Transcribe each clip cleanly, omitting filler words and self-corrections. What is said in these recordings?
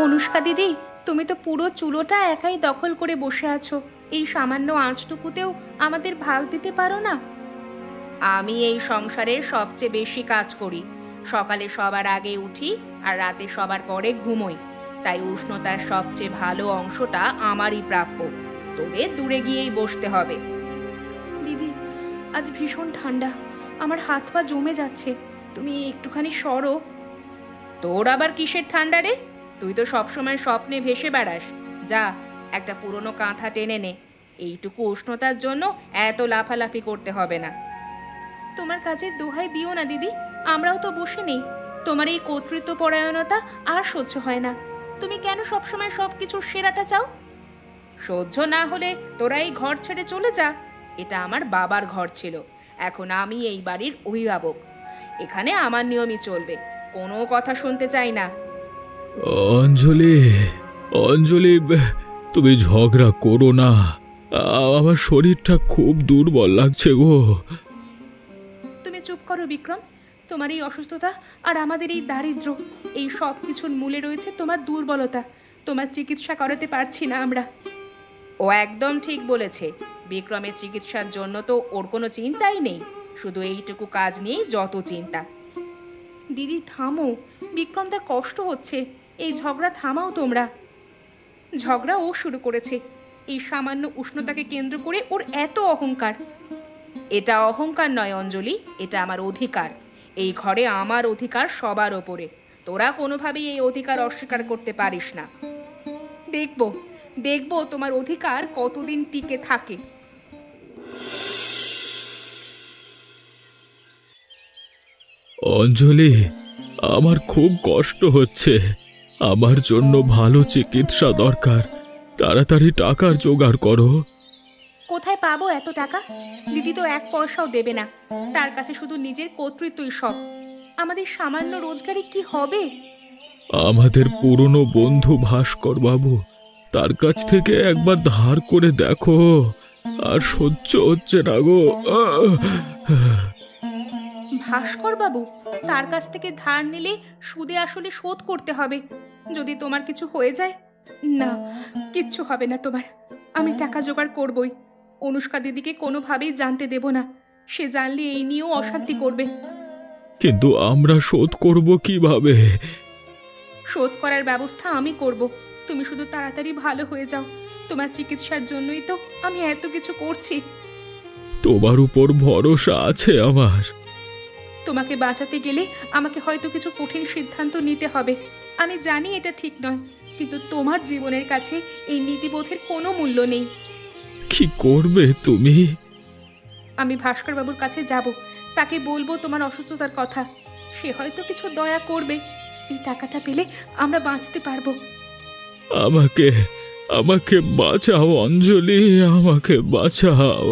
অনুষ্কা দিদি, তুমি তো পুরো চুলোটা একাই দখল করে বসে আছো। এই সামান্য আঁচটুকুতেও আমাদের ভাগ দিতে পারো না? আমি এই সংসারের সবচেয়ে বেশি কাজ করি। সকালে সবার আগে উঠি আর রাতে সবার পরে ঘুমোই। তাই উষ্ণতার সবচেয়ে ভালো অংশটা আমারই প্রাপ্য। তোদের দূরে গিয়েই বসতে হবে। দিদি, আজ ভীষণ ঠান্ডা, আমার হাত পা জমে যাচ্ছে। তুমি একটুখানি সরো। তোর আবার কিসের ঠান্ডা রে? তুই তো সবসময় স্বপ্নে ভেসে বেড়াস। যা, একটা পুরনো কাঁথা টেনে নে। এইটুকু উষ্ণতার জন্য এত লাফালাফি করতে হবে না। তোমার কাজের দোহাই দিও না দিদি, আমরাও তো বসে নেই। তোমার এই কর্তৃত্ব পরায়ণতা আর সহ্য হয় না। তুমি কেন সবসময় সবকিছুর সেরাটা চাও? সহ্য না হলে তোরা এই ঘর ছেড়ে চলে যা। এটা আমার বাবার ঘর ছিল, এখন আমি এই বাড়ির অভিভাবক। এখানে আমার নিয়মই চলবে, কোনো কথা শুনতে চাই না। অঞ্জলি, অঞ্জলি, তুমি ঝগড়া করো না। আমার শরীরটা খুব দুর্বল লাগছে গো। তুমি চুপ করো বিক্রম। তোমার এই অসুস্থতা আর আমাদের এই দারিদ্র্য, এই সব কিছুর মূলে রয়েছে তোমার দুর্বলতা। তোমার চিকিৎসা করাতে পারছি না আমরা। ও একদম ঠিক বলেছে। বিক্রমের চিকিৎসার জন্য তো ওর কোনো চিন্তাই নেই, শুধু এইটুকু কাজ নিয়েই যত চিন্তা। দিদি থামো, বিক্রম তার কষ্ট হচ্ছে। এই ঝগড়া থামাও তোমরা। ঝগড়া ও শুরু করেছে। এই সামান্য উষ্ণতাকে কেন্দ্র করে ওর এত অহংকার। এটা অহংকার নয় অঞ্জলি, এটা আমার অধিকার। এই ঘরে আমার অধিকার সবার ওপরে। তোরা কোনোভাবেই এই অধিকার অস্বীকার করতে পারিস না। দেখবো দেখবো তোমার অধিকার কতদিন টিকে থাকে। অঞ্জলি, আমার খুব কষ্ট হচ্ছে। আমার জন্য ভালো চিকিৎসা দরকার। তাড়াতাড়ি টাকার জোগাড় করো। কোথায় পাবো এত টাকা? দিদি তো এক পয়সাও দেবে না। তার কাছে শুধু নিজের কর্তৃত্বই সব। আমাদের সামান্য রোজগারে কি হবে? আমাদের পুরনো বন্ধু ভাস্কর বাবু, তার কাছ থেকে একবার ধার করে দেখো। আর সহ্য হচ্ছে না গো। ভাস্কর বাবু? তার কাছ থেকে ধার নিলে সুদে আসলে শোধ করতে হবে। যদি তোমার কিছু হয়ে যায়? না, কিচ্ছু হবে না তোমার। আমি টাকা জোগাড় করবই। অনুষ্কা দিদিকে কোনোভাবেই জানতে দেব না। সে জানলে এই নিয়েও অশান্তি করবে। কিন্তু আমরা শোধ করব কিভাবে? শোধ করার ব্যবস্থা আমি করব। তুমি শুধু তাড়াতাড়ি ভালো হয়ে যাও। তোমার চিকিৎসার জন্যই তো আমি এত কিছু করছি। তোমার উপর ভরসা আছে আমার। তোমাকে বাঁচাতে গেলে আমাকে হয়তো কিছু কঠিন সিদ্ধান্ত নিতে হবে। আমি জানি এটা ঠিক নয়, কিন্তু তোমার জীবনের কাছে এই নীতিবোধের কোনো মূল্য নেই। কি করবে তুমি? আমি ভাস্কর বাবুর কাছে যাব। তাকে বলবো তোমার অসুস্থতার কথা। সে হয়তো কিছু দয়া করবে। এই টাকাটা পেলে আমরা বাঁচতে পারবো। আমাকে আমাকে বাঁচাও অঞ্জলি, আমাকে বাঁচাও।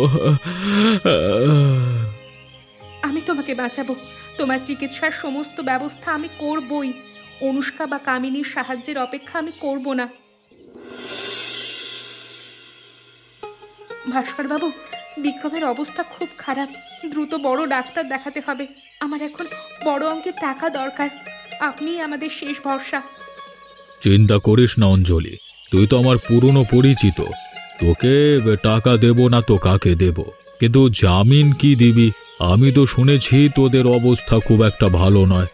আমি তোমাকে বাঁচাবো। তোমার চিকিৎসার সমস্ত ব্যবস্থা আমি করবই। অনুষ্কা বা কামিনীর সাহায্যের অপেক্ষা আমি করব না। ভাস্কর বাবু, বিক্রমের অবস্থা খুব খারাপ। দ্রুত বড় ডাক্তার দেখাতে হবে। আমার এখন বড় অঙ্কের টাকা দরকার। আপনিই আমাদের শেষ ভরসা। চিন্তা করিস না অঞ্জলি, তুই তো আমার পুরনো পরিচিত। তোকে টাকা দেব না তো কাকে দেব? কিন্তু জামিন কি দিবি? আমি তো শুনেছি তোদের অবস্থা খুব একটা ভালো নয়।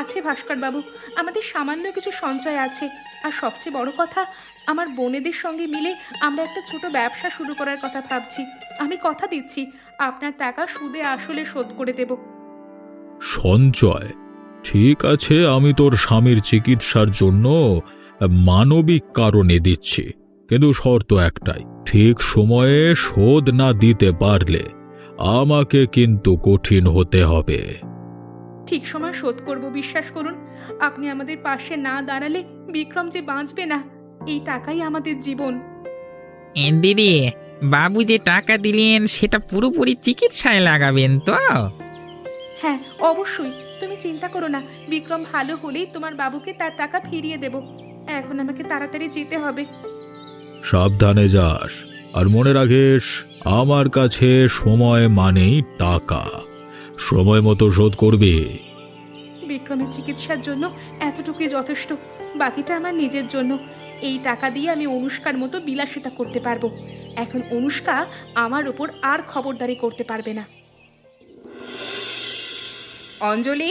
আছে ভাস্কর বাবু, আমাদের সামান্য কিছু সঞ্চয় আছে। আর সবচেয়ে বড় কথা, আমার বোনেদের সঙ্গে মিলে আমরা একটা ছোট ব্যবসা শুরু করার কথা ভাবছি। আমি কথা দিচ্ছি, আপনার টাকা সুদে আসলে শোধ করে দেব। সঞ্চয়? ঠিক আছে, আমি তোর স্বামীর চিকিৎসার জন্য মানবিক কারণে দিচ্ছি, কিন্তু শর্ত একটাই, ঠিক সময়ে শোধ না দিতে পারলে আমাকে কিন্তু কঠিন হতে হবে। ঠিক সময় শোধ করব, বিশ্বাস করুন। আপনি আমাদের পাশে না দাঁড়ালে বিক্রম যে বাঁচবে না। এই টাকাই আমাদের জীবন। দিদি, বাবু যে টাকা দিলেন সেটা পুরোপুরি চিকিৎসায় লাগাবেন তো? হ্যাঁ, অবশ্যই। তুমি চিন্তা করো না। বিক্রম ভালো হলেই তোমার বাবুকে তার টাকা ফিরিয়ে দেব। এখন আমাকে তাড়াতাড়ি যেতে হবে। সাবধানে যাস, আর মনে রাখিস, আমার কাছে সময় মানেই টাকা। সময় মতো শোধ করবি। বিক্রমের চিকিৎসার জন্য এতটুকুই যথেষ্ট, বাকিটা আমার নিজের জন্য। এই টাকা দিয়ে আমি অনুষ্কার মতো বিলাসিতা করতে পারবো। এখন অনুষ্কা আমার ওপর আর খবরদারি করতে পারবে না। অঞ্জলি,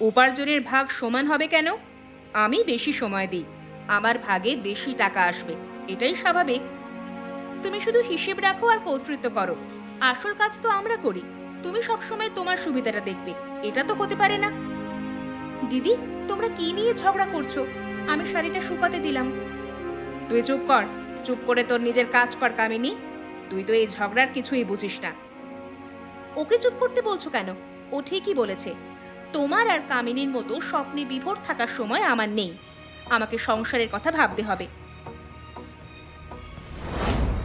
উপার্জনের ভাগ সমান হবে কেন? আমি বেশি সময় দিই, আমার ভাগে বেশি টাকা আসবে, এটাই স্বাভাবিক। তুমি শুধু হিসেব রাখো আর কর্তৃত্ব করো, আসল কাজ তো আমরা করি। তুমি সবসময় তোমার সুবিধাটা দেখবে, এটা তো হতে পারে না। দিদি, তোমরা কি নিয়ে ঝগড়া করছো? আমি শাড়িটা শুকাতে দিলাম। তুই চুপ কর, চুপ করে তোর নিজের কাজ কর কামিনী। তুই তো এই ঝগড়ার কিছুই বুঝিস না। ওকে চুপ করতে বলছো কেন? ও ঠিকই বলেছে। তোমার আর কামিনীর মতো স্বপ্নে বিভোর থাকার সময় আমার নেই। আমাকে সংসারের কথা ভাবতে হবে।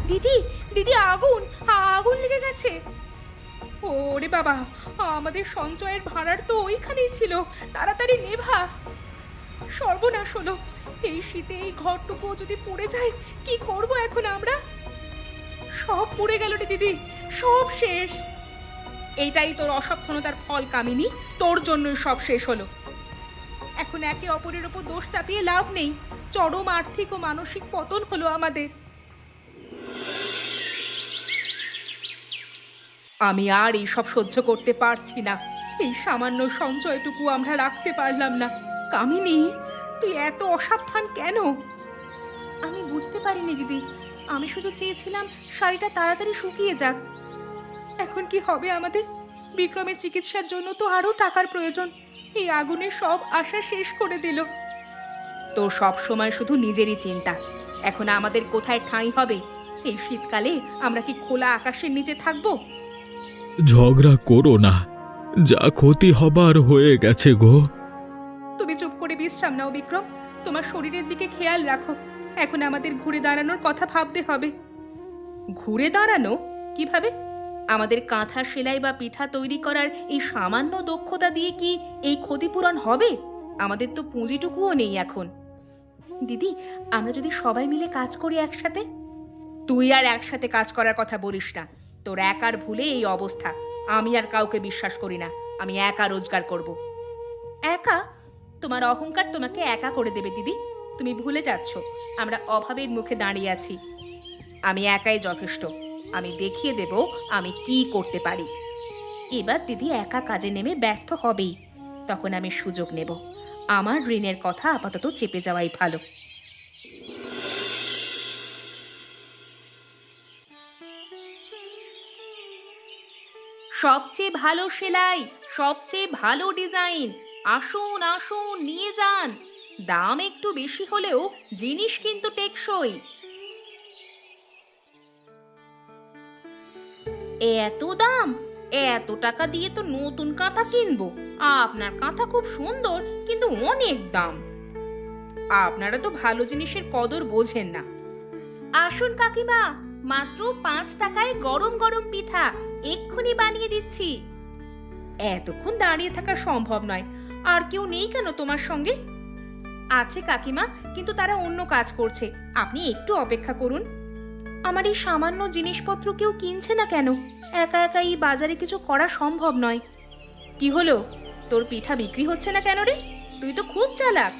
দিদি, দিদি, আগুন, আগুন লেগে গেছে। ওরে বাবা, আমাদের সঞ্চয়ের ভাড়ার তো ওইখানেই ছিল, তাড়াতাড়ি নেভা। সর্বনাশ হলো, এই শীতে এই ঘরটুকু যদি পুড়ে যায়, কি করব এখন আমরা? সব পুড়ে গেল রে দিদি, সব শেষ। এইটাই তোর অসাবধানতার ফল কামিনী, তোর জন্যই সব শেষ হলো। এখন একে অপরের উপর দোষ চাপিয়ে লাভ নেই, চরম আর্থিক ও মানসিক পতন হলো আমাদের। আমি আর এইসব সহ্য করতে পারছি না। এই সামান্য সঞ্চয়টুকু আমরা রাখতে পারলাম না। কামিনী, তুই এত অসাবধান কেন? আমি বুঝতে পারিনি দিদি, আমি শুধু চেয়েছিলাম শাড়িটা তাড়াতাড়ি শুকিয়ে যাক। এখন কি হবে আমাদের? বিক্রমের চিকিৎসার জন্য তো আরো টাকার প্রয়োজন। এই আগুনের সব আশা শেষ করে দিল। তোর সব সময় শুধু নিজেরই চিন্তা। এখন আমাদের কোথায় ঠাঁই হবে? এই শীতকালে আমরা কি খোলা আকাশের নিচে থাকবো? ঝগড়া করো না, যা ক্ষতি হবার হয়ে গেছে গো। তুমি চুপ করে বিশ্রাম নাও বিক্রম, তোমার শরীরের দিকে খেয়াল রাখো। এখন আমাদের ঘুরে দাঁড়ানোর কথা ভাবতে হবে। ঘুরে দাঁড়ানো কিভাবে? আমাদের কাঁথা সেলাই বা পিঠা তৈরি করার এই সামান্য দক্ষতা দিয়ে কি এই ক্ষতিপূরণ হবে? আমাদের তো পুঁজিটুকুও নেই এখন। দিদি, আমরা যদি সবাই মিলে কাজ করি একসাথে। তুই আর একসাথে কাজ করার কথা বলিস না। তোর একার ভুলে এই অবস্থা। আমি আর কাউকে বিশ্বাস করি না। আমি একা রোজগার করব। একা? তোমার অহংকার তোমাকে একা করে দেবে দিদি। তুমি ভুলে যাচ্ছ আমরা অভাবের মুখে দাঁড়িয়ে আছি। আমি একাই যথেষ্ট। আমি দেখিয়ে দেব আমি কি করতে পারি। এবার দিদি একা কাজে নেমে ব্যর্থ হবেই, তখন আমি সুযোগ নেব। আমার ঋণের কথা আপাতত চেপে যাওয়াই ভালো। সবচেয়ে ভালো সেলাই, সবচেয়ে ভালো ডিজাইন, আসুন আসুন নিয়ে যান। দাম একটু বেশি হলেও জিনিস কিন্তু টেকসই। এত দাম? এত টাকা দিয়ে তো নতুন কাঁথা কিনবো। আপনার কাঁথা খুব সুন্দর, কিন্তু অনেক দাম। আপনারা তো ভালো জিনিসের কদর বোঝেন না। আসুন কাকিমা, মাত্র 5 টাকায় গরম গরম পিঠা এক্ষুনি বানিয়ে দিচ্ছি। এতক্ষণ দাঁড়িয়ে থাকা সম্ভব নয়। আর কেউ নেই কেন তোমার সঙ্গে? আছে কাকিমা, কিন্তু তারা অন্য কাজ করছে। আপনি একটু অপেক্ষা করুন। আমার এই সামান্য জিনিসপত্র কেউ কিনছে না কেন? একা একা এই বাজারে কিছু করা সম্ভব নয়। কি হলো, তোর পিঠা বিক্রি হচ্ছে না কেন রে? তুই তো খুব চালাক।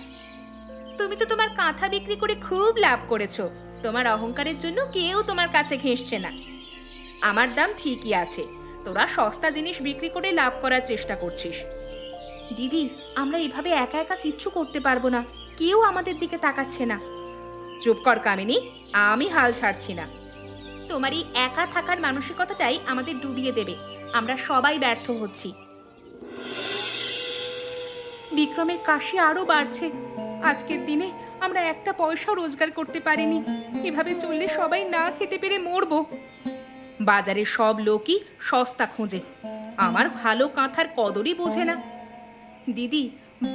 তুমি তো তোমার কাঁথা বিক্রি করে খুব লাভ করেছো। তোমার অহংকারের জন্য কেউ তোমার কাছে ঘেঁষছে না। আমার দাম ঠিকই আছে, তোরা সস্তা জিনিস বিক্রি করে লাভ করার চেষ্টা করছিস। দিদি, আমরা এভাবে একা একা কিচ্ছু করতে পারবো না। কেউ আমাদের দিকে তাকাচ্ছে না। চুপ কর কামিনী, আমি হাল ছাড়ছি না। তোমার এই একা থাকার মানসিকতাটাই আমাদের ডুবিয়ে দেবে। আমরা সবাই ব্যর্থ হচ্ছি। বিক্রমের কাশি আরো বাড়ছে। আজকের দিনে আমরা একটা পয়সাও রোজগার করতে পারিনি। এভাবে চললে সবাই না খেতে পেরে মরবো। বাজারে সব লোকই সস্তা খোঁজে, আমার ভালো কাঁথার কদরই বোঝে না। দিদি,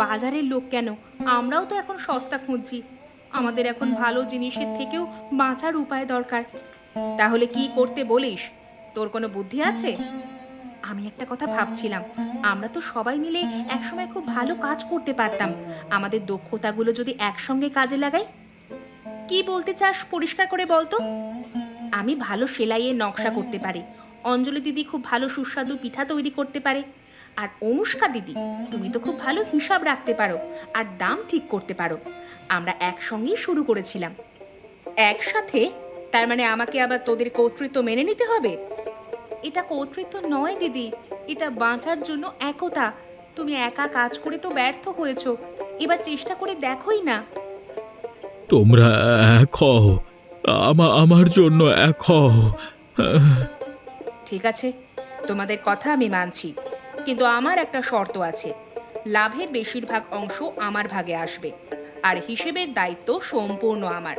বাজারের লোক কেন, আমরাও তো এখন সস্তা খুঁজছি। আমাদের এখন ভালো জিনিসের থেকেও বাঁচার উপায় দরকার। তাহলে কি করতে বলিস? তোর কোনো বুদ্ধি আছে? আমি একটা কথা ভাবছিলাম, আমরা তো সবাই মিলে একসময় খুব ভালো কাজ করতে পারতাম। আমাদের দক্ষতাগুলো যদি একসঙ্গে কাজে লাগাই। কি বলতে চাস পরিষ্কার করে বলতো? আমি ভালো সেলাইয়ের নকশা করতে পারি, অঞ্জলি দিদি খুব ভালো সুস্বাদু পিঠা তৈরি করতে পারে, আর অনুষ্কা দিদি, তুমি তো খুব ভালো হিসাব রাখতে পারো আর দাম ঠিক করতে পারো। আমরা একসঙ্গেই শুরু করেছিলাম। একসাথে? তার মানে আমাকে আবার তোদের কর্তৃত্ব মেনে নিতে হবে? এটা কর্তৃত্ব নয় দিদি, এটা বাঁচার জন্য একতা। তুমি একা কাজ করে তো ব্যর্থ হয়েছো, এবার চেষ্টা করে দেখোই না। তোমরা এক হও, আমার জন্য এক হও। ঠিক আছে, তোমাদের কথা আমি মানছি, কিন্তু আমার একটা শর্ত আছে। লাভের বেশিরভাগ অংশ আমার ভাগে আসবে, আর হিসেবের দায়িত্ব সম্পূর্ণ আমার।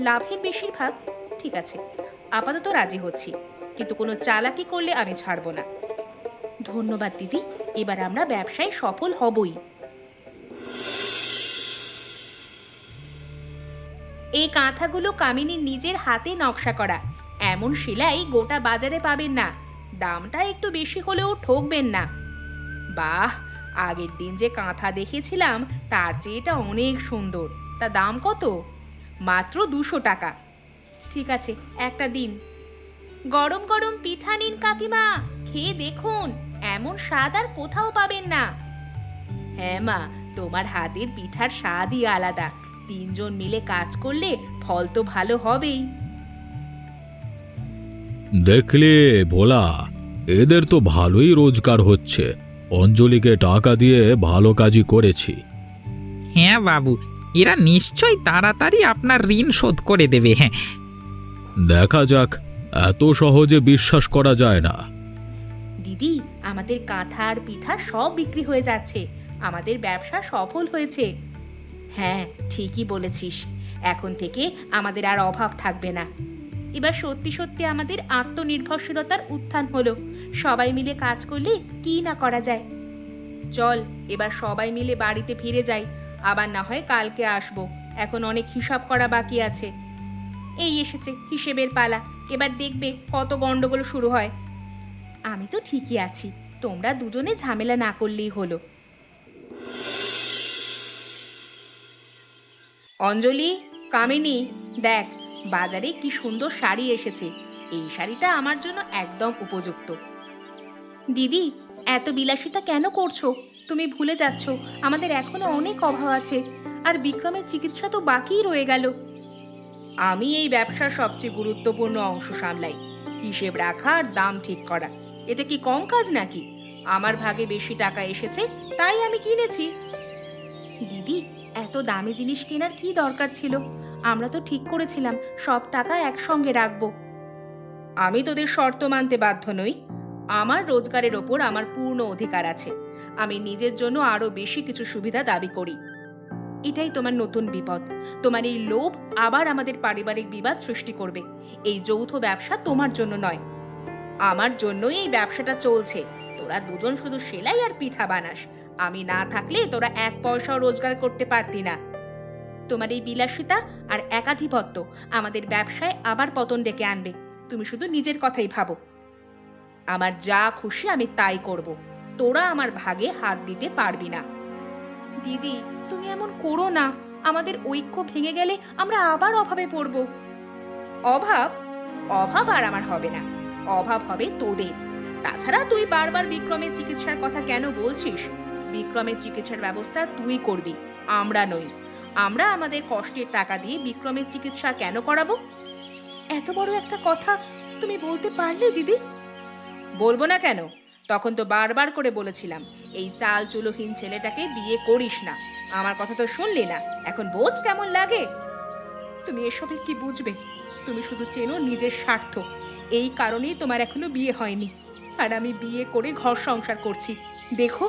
লাভের বেশিরভাগ? ঠিক আছে, আপাতত রাজি হচ্ছি, কিন্তু কোনো চালাকি করলে আমি ছাড়বো না। ধন্যবাদ দিদি, এবার আমরা ব্যবসায় সফল হবই। এই কাঁথাগুলো কামিনীর নিজের হাতে নকশা করা। এমন সেলাই গোটা বাজারে পাবেন না। দামটা একটু বেশি হলেও ঠকবেন না। বাহ, আগের দিন যে কাঁথা দেখেছিলাম তার চেয়ে এটা অনেক সুন্দর। তা দাম কত? মাত্র 200 টাকা। ঠিক আছে, একটা দিন। গরম গরম পিঠা নিন কাকিমা, খেয়ে দেখুন, এমন স্বাদ আর কোথাও পাবেন না। হ্যাঁ মা, তোমার হাতের পিঠার স্বাদই আলাদা। 3 জন মিলে কাজ করলে ফল তো ভালো হবেই। দেখলে ভোলা, এদের তো ভালোই রোজগার হচ্ছে। অঞ্জলিকে টাকা দিয়ে ভালো কাজই করেছি। হ্যাঁ বাবু, এরা নিশ্চয়ই তাড়াতাড়ি আপনার ঋণ শোধ করে দেবে। হ্যাঁ, দেখা যাক, এত সহজে বিশ্বাস করা যায় না। দিদি, আমাদের কাঁথা আর পিঠা সব বিক্রি হয়ে যাচ্ছে। আমাদের ব্যবসা সফল হয়েছে। হ্যাঁ, ঠিকই বলেছিস। এখন থেকে আমাদের আর অভাব থাকবে না। এবার সত্যি সত্যি আমাদের আত্মনির্ভরশীলতার উত্থান হলো। সবাই মিলে কাজ করলে কি না করা যায়। চল, এবার সবাই মিলে বাড়িতে ফিরে যাই। আবার না হয় কালকে আসবো, এখন অনেক হিসাব করা বাকি আছে। এই এসেছে হিসেবের পালা, এবার দেখবে কত গন্ডগোল শুরু হয়। আমি তো ঠিকই আছি, তোমরা দুজনে ঝামেলা না করলেই হলো। অঞ্জলি, কামিনী, দেখ বাজারে কি সুন্দর শাড়ি এসেছে। এই শাড়িটা আমার জন্য একদম উপযুক্ত। দিদি, এত বিলাসিতা কেন করছো? তুমি ভুলে যাচ্ছ আমাদের এখনো অনেক অভাব আছে, আর বিক্রমের চিকিৎসা তো বাকিই রয়ে গেল। আমি এই ব্যবসার সবচেয়ে গুরুত্বপূর্ণ অংশ সামলাই, হিসেব রাখা আর দাম ঠিক করা। এটা কি কম কাজ নাকি? আমার ভাগে বেশি টাকা এসেছে তাই আমি কিনেছি। দিদি, এত দামি জিনিস কেনার কি দরকার ছিল? আমরা তো ঠিক করেছিলাম সব টাকা একসঙ্গে রাখবো। আমি তোদের শর্ত মানতে বাধ্য নই। আমার রোজগারের ওপর আমার পূর্ণ অধিকার আছে। আমি নিজের জন্য আরো বেশি কিছু সুবিধা দাবি করি। এটাই তোমার নতুন বিপদ। তোমার এই লোভ আবার আমাদের পারিবারিক বিবাদ সৃষ্টি করবে। এই যৌথ ব্যবসা তোমার জন্য নয়, আমার জন্যই এই ব্যবসাটা চলছে। তোরা দুজন শুধু সেলাই আর পিঠা বানাস। আমি না থাকলে তোরা 1 পয়সাও রোজগার করতে পারতি না। তোমার এই বিলাসিতা আর একাধিপত্য আমাদের ব্যবসায় আবার পতন ডেকে আনবে। তুমি শুধু নিজের কথাই ভাবো। আমার যা খুশি আমি তাই করব। তোরা আমার ভাগে হাত দিতে পারবি না। দিদি, তুমি এমন করো না। আমাদের ঐক্য ভেঙে গেলে আমরা আবার অভাবে পড়ব। অভাব? অভাব আর আমার হবে না। অভাব হবে তোদের। তাছাড়া তুই বারবার বিক্রমের চিকিৎসার কথা কেন বলছিস? বিক্রমের চিকিৎসার ব্যবস্থা তুই করবি, আমরা নই। আমরা আমাদের কষ্টের টাকা দিয়ে বিক্রমের চিকিৎসা কেন করাবো? এত বড় একটা কথা তুমি বলতে পারলে দিদি? বলবো না কেন? তখন তো বারবার করে বলেছিলাম এই চাল চুলোহীন ছেলেটাকে বিয়ে করিস না। আমার কথা তো শুনলি না, এখন বোঝ কেমন লাগে। তুমি এসবে কি বুঝবে? তুমি শুধু চেনো নিজের স্বার্থ। এই কারণেই তোমার এখনো বিয়ে হয়নি, আর আমি বিয়ে করে ঘর সংসার করছি। দেখো,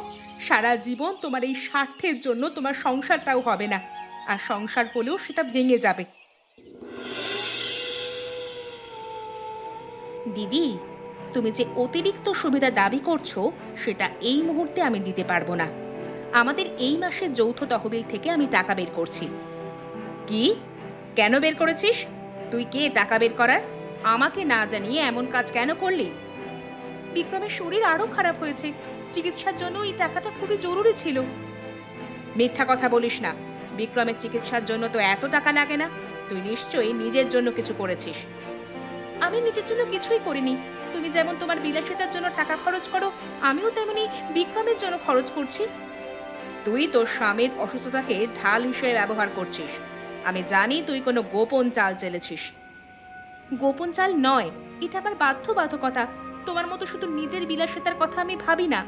সারা জীবন তোমার এই স্বার্থের জন্য তোমার সংসারটাও হবে না, আর সংসার হলেও সেটা ভেঙে যাবে। দিদি, তুমি যে অতিরিক্ত সুবিধা দাবি করছো সেটা এই মুহূর্তে আমি দিতে পারবো না। আমাদের এই মাসের যৌথ তহবিল থেকে আমি টাকা বের করছি। কি? কেন বের করেছিস? তুই কে টাকা বের করার? আমাকে না জানিয়ে এমন কাজ কেন করলি? বিক্রমের শরীর আরো খারাপ হয়েছে, চিকিৎসার জন্য এই টাকাটা খুবই জরুরি ছিল। মিথ্যা কথা বলিস না। বিক্রমের চিকিৎসার জন্য তো এত টাকা লাগে না। তুই নিশ্চয়ই নিজের জন্য কিছু করেছিস। আমি নিজের জন্য কিছুই করিনি। তুমি যেমন তোমার বিলাসিতার জন্য টাকা খরচ করো, আমিও তেমনি বিক্রমের জন্য খরচ করছি। তুই তোর স্বামীর অসুস্থতাকে ঢাল হিসেবে ব্যবহার করছিস। আমি জানি তুই কোনো গোপন চাল চেলেছিস। গোপন চাল নয়, এটা আমার বাধ্যবাধকতা। তোমার মতো শুধু নিজের বিলাসিতার কথা আমি ভাবি না।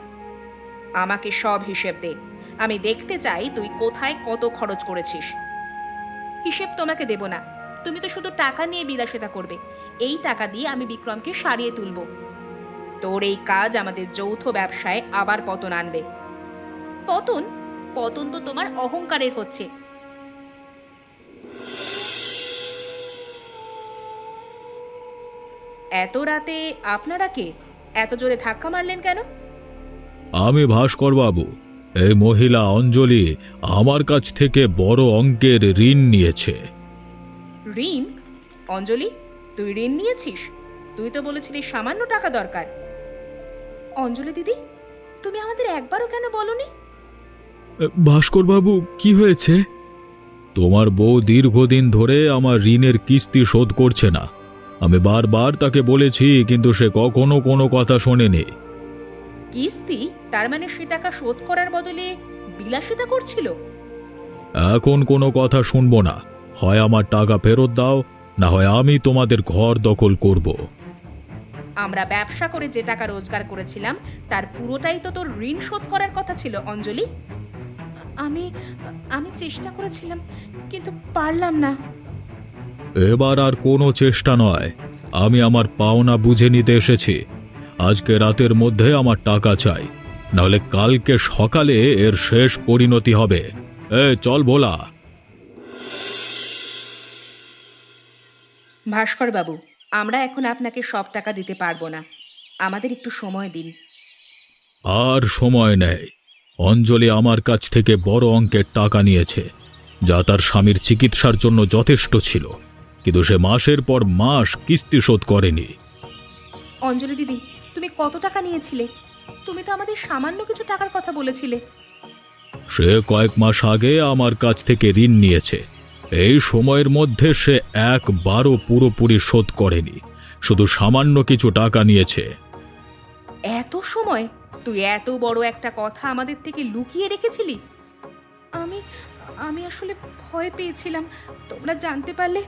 আমাকে সব হিসেব দে, আমি দেখতে চাই তুই কোথায় কত খরচ করেছিস। হিসেব তোমাকে দেব না, তুমি তো শুধু টাকা নিয়ে বিলাসিতা করবে। এই টাকা দিয়ে আমি বিক্রমকে সারিয়ে তুলব। তোর এই কাজ আমাদের যৌথ ব্যবসায় আবার পতন আনবে। পতন? পতন তো তোমার অহংকারের হচ্ছে। এত রাতে আপনারা কে? এত জোরে ধাক্কা মারলেন কেন? আমি ভাস্কর বাবু। এই মহিলা অঞ্জলি আমার কাছ থেকে বড় অঙ্কের ঋণ নিয়েছে। ঋণ? অঞ্জলি, তুই ঋণ নিয়েছিস? তুই তো বলেছিলি সামান্য টাকা দরকার। অঞ্জলি দিদি, তুমি আমাদের একবারও কেন বলনি? ভাস্কর বাবু, কি হয়েছে? তোমার বউ দীর্ঘদিন ধরে আমার ঋণের কিস্তি শোধ করছে না। আমি বারবার তাকে বলেছি, কিন্তু সে কখনো কোনো কথা শোনেনি। কিস্তি? তার মানে সে টাকা শোধ করার বদলে বিলাসিতা করছিল? এখন কোনো কথা শুনবো না। হয় আমার টাকা ফেরত দাও, না হয় আমি তোমাদের ঘর দখল করব। আমরা ব্যবসা করে যে টাকা রোজগার করেছিলাম তার পুরোটাই তো তোর ঋণ শোধ করার কথা ছিল অঞ্জলি। আমি আমি চেষ্টা করেছিলাম, কিন্তু পারলাম না। এবার আর কোনো চেষ্টা নয়। আমি আমার পাওনা বুঝে নিতে এসেছি। আজকে রাতের মধ্যে আমার টাকা চাই, নাহলে কালকে সকালে এর শেষ পরিণতি হবে। চল ভোলা। ভাস্কর বাবু, আমরা এখন আপনাকে সব টাকা দিতে পারবো না। আমাদের একটু সময় দিন। আর সময় নেই। অঞ্জলি আমার কাছ থেকে বড় অঙ্কের টাকা নিয়েছে, যা তার স্বামীর চিকিৎসার জন্য যথেষ্ট ছিল, কিন্তু সে মাসের পর মাস কিস্তি শোধ করেনি। অঞ্জলি দিদি, তুমি কত টাকা নিয়েছিলে? তুমি তো আমাদের সামান্য কিছু টাকার কথা বলেছিলে। সে কয়েক মাস আগে আমার কাছ থেকে ঋণ নিয়েছে। এই সময়ের মধ্যে সে একবারও পুরোপুরি শোধ করেনি, শুধু সামান্য কিছু টাকা নিয়েছে। এত সময়? তুই এত বড় একটা কথা আমাদের থেকে লুকিয়ে রেখেছিলি? আমি আমি আসলে ভয় পেয়েছিলাম। তোমরা জানতে পারলে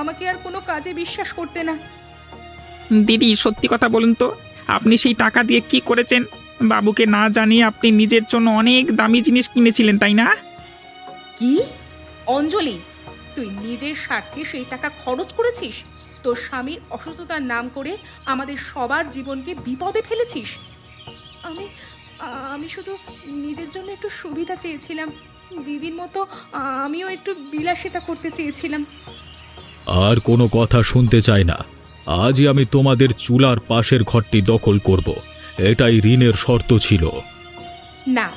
আমাকে আর কোনো কাজে বিশ্বাস করতে না। দিদি, সত্যি কথা বলুন তো, আপনি সেই টাকা দিয়ে কি করেছেন? বাবুকে না জানিয়ে আপনি নিজের জন্য অনেক দামি জিনিস কিনেছিলেন, তাই না? কি? অঞ্জলি, তুই নিজের স্বার্থে সেই টাকা খরচ করেছিস? তোর স্বামীর অসুস্থতার নাম করে আমাদের সবার জীবনকে বিপদে ফেলেছিস। আমি আমি শুধু নিজের জন্য একটু সুবিধা চেয়েছিলাম। দিদির মতো আমিও একটু বিলাসিতা করতে চেয়েছিলাম। আর কোনো কথা শুনতে চাই না। আজই আমি তোমাদের চুলার পাশের ঘরটি দখল করব। এটাই ঋণের শর্ত ছিল। না,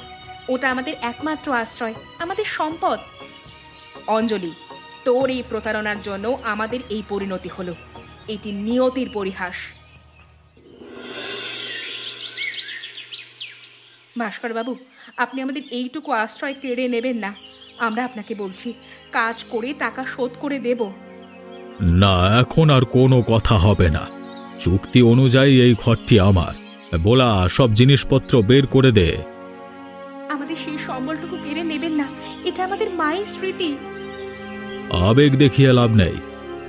ওটা আমাদের একমাত্র আশ্রয়, আমাদের সম্পদ। অঞ্জলি, তোর এই প্রতারণার জন্য আমাদের এই পরিণতি হলো। এটি নিয়তির পরিহাস। ভাস্কর বাবু, আপনি আমাদের এইটুকু আশ্রয় কেড়ে নেবেন না। আমরা আপনাকে বলছি, কাজ করে টাকা শোধ করে দেব। না, এখন আর কোনো কথা হবে না। চুক্তি অনুযায়ী এই ঘরটি আমার। বলা, সব জিনিসপত্র বের করে দে। আমাদের সেই সম্বলটুকু কেড়ে নেবেন না, এটা আমাদের মায়ের স্মৃতি। আবেগ দেখিয়ে লাভ নেই।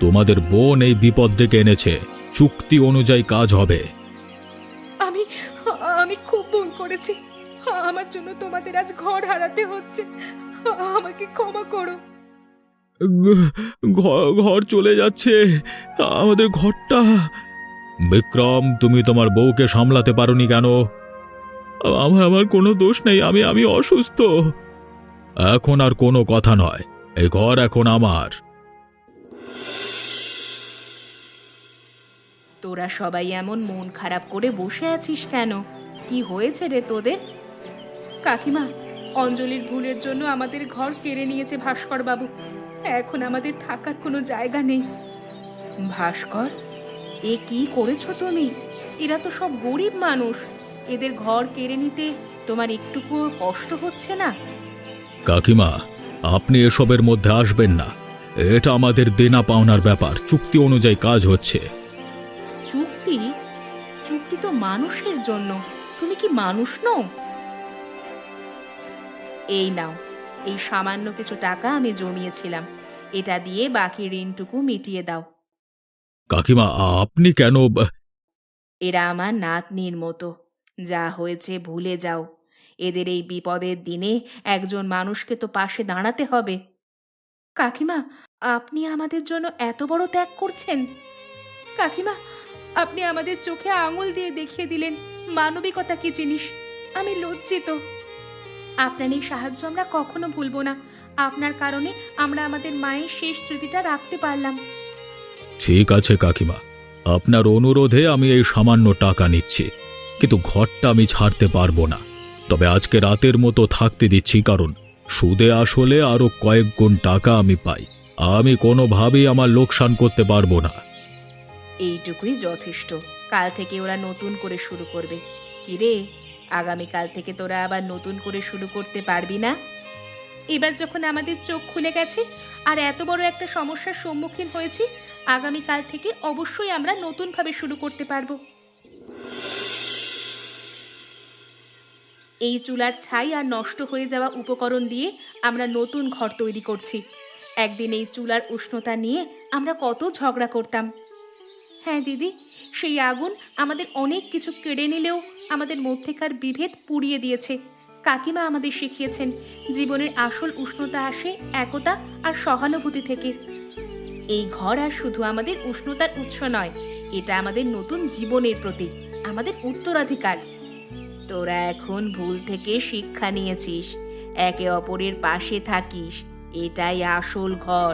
তোমাদের বোন এই বিপদ ডেকে এনেছে। চুক্তি অনুযায়ী কাজ হবে। আমি আমি খুব ভুল করেছি। আমার জন্য তোমাদের আজ ঘর হারাতে হচ্ছে। আমাকে ক্ষমা করো। ঘর চলে যাচ্ছে, আমাদের ঘরটা। বিক্রম, তুমি তোমার বউকে সামলাতে পারোনি কেন? আমার কোনো দোষ নেই, আমি অসুস্থ। এখন আর কোনো কথা নয়, এই ঘর এখন আমার। তোরা সবাই এমন মন খারাপ করে বসে আছিস কেন? কি হয়েছে রে তোদের? কাকিমা, অঞ্জলির ভুলের জন্য আমাদের ঘর কেড়ে নিয়েছে ভাস্কর বাবু। এখন আমাদের থাকার কোনো জায়গা নেই। ভাস্কর, এ কি করেছো তুমি? এরা তো সব গরিব মানুষ। এদের ঘর কেড়ে নিতে তোমার একটুকু কষ্ট হচ্ছে না? কাকিমা, আপনি এসবের মধ্যে আসবেন না। এটা আমাদের দেনা পাওনার ব্যাপার। চুক্তি অনুযায়ী কাজ হচ্ছে। চুক্তি? তো মানুষের জন্য। তুমি কি মানুষ নও? এই নাও, এই সামান্য কিছু টাকা আমি জমিয়েছিলাম, এটা দিয়ে বাকি ঋণটুকু মিটিয়ে দাও। কাকিমা, আপনি কেন এরা আমার নাতনির মতো, যা হয়েছে ভুলে যাও। এদের এই বিপদের দিনে একজন মানুষকে তো পাশে দাঁড়াতে হবে। কাকিমা, আপনি আমাদের জন্য এত বড় ত্যাগ করছেন? কাকিমা, আপনি আমাদের চোখে আঙুল দিয়ে দেখিয়ে দিলেন মানবিকতা কি জিনিস। আমি লজ্জিত। আপনার এই সাহায্য আমরা কখনো ভুলবো না। আপনার কারণে আমরা আমাদের মায়ের শেষ স্মৃতিটা রাখতে পারলাম। ঠিক আছে কাকিমা, আপনার অনুরোধে আমি এই সামান্য টাকা নিচ্ছি, কিন্তু ঘরটা আমি ছাড়তে পারবো না। তবে আজকে রাতের মতো থাকতে দিচ্ছি, কারণ সুদে আসলে আরো কয়েক গুণ টাকা আমি পাই। আমি কোনোভাবেই আমার লোকসান করতে পারবো না। এইটুকুই যথেষ্ট। কাল থেকে ওরা নতুন করে শুরু করবে। কিরে, আগামীকাল থেকে তোরা আবার নতুন করে শুরু করতে পারবি না? এবার যখন আমাদের চোখ খুলে গেছে আর এত বড় একটা সমস্যার সম্মুখীন হয়েছি, আগামীকাল থেকে অবশ্যই আমরা নতুনভাবে শুরু করতে পারবো। এই চুলার ছাই আর নষ্ট হয়ে যাওয়া উপকরণ দিয়ে আমরা নতুন ঘর তৈরি করছি। একদিন এই চুলার উষ্ণতা নিয়ে আমরা কত ঝগড়া করতাম। হ্যাঁ দিদি, সেই আগুন আমাদের অনেক কিছু কেড়ে নিলেও আমাদের মধ্যেকার বিভেদ পুড়িয়ে দিয়েছে। কাকিমা আমাদের শিখিয়েছেন জীবনের আসল উষ্ণতা আসে একতা আর সহানুভূতি থেকে। এই ঘর আর শুধু আমাদের উষ্ণতার উৎস নয়, এটা আমাদের নতুন জীবনের প্রতীক, আমাদের উত্তরাধিকার। তোরা এখন ভুল থেকে শিক্ষা নিয়েছিস, একে অপরের পাশে থাকিস, এটাই আসল ঘর।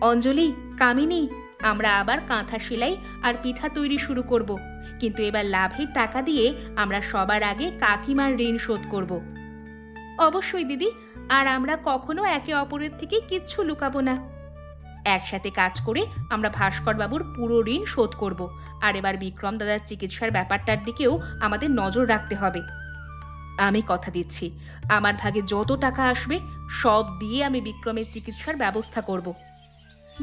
অঞ্জলি, কামিনী, আমরা আবার কাঁথা সেলাই আর পিঠা তৈরি শুরু করব, কিন্তু এবার লাভের টাকা দিয়ে আমরা সবার আগে কাকিমার ঋণ শোধ করব। অবশ্যই দিদি, আর আমরা কখনো একে অপরের থেকে কিচ্ছু লুকাবো না। একসাথে কাজ করে আমরা ভাস্কর বাবুর পুরো ঋণ শোধ করব। আর এবার বিক্রম দাদার চিকিৎসার ব্যাপারটার দিকেও আমাদের নজর রাখতে হবে। আমি কথা দিচ্ছি, আমার ভাগে যত টাকা আসবে সব দিয়ে আমি বিক্রমের চিকিৎসার ব্যবস্থা করব।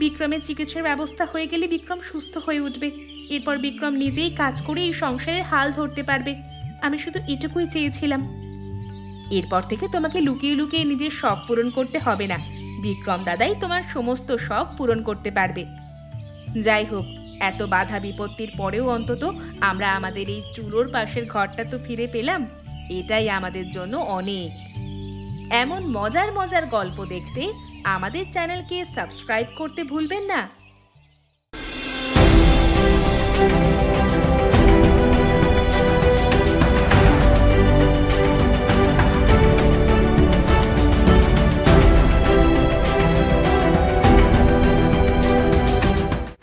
বিক্রমের চিকিৎসার ব্যবস্থা হয়ে গেলে বিক্রম সুস্থ হয়ে উঠবে। এরপর বিক্রম নিজেই কাজ করে এই সংসারের হাল ধরতে পারবে। আমি শুধু এটুকুই চেয়েছিলাম। এরপর থেকে তোমাকে লুকিয়ে লুকিয়ে নিজের শখ পূরণ করতে হবে না, বিক্রম দাদাই তোমার সমস্ত শখ পূরণ করতে পারবে। যাই হোক, এত বাধা বিপত্তির পরেও অন্তত আমরা আমাদের এই চুলোর পাশের ঘরটা তো ফিরে পেলাম, এটাই আমাদের জন্য অনেক। এমন মজার মজার গল্প দেখতে আমাদের চ্যানেলকে সাবস্ক্রাইব করতে ভুলবেন না।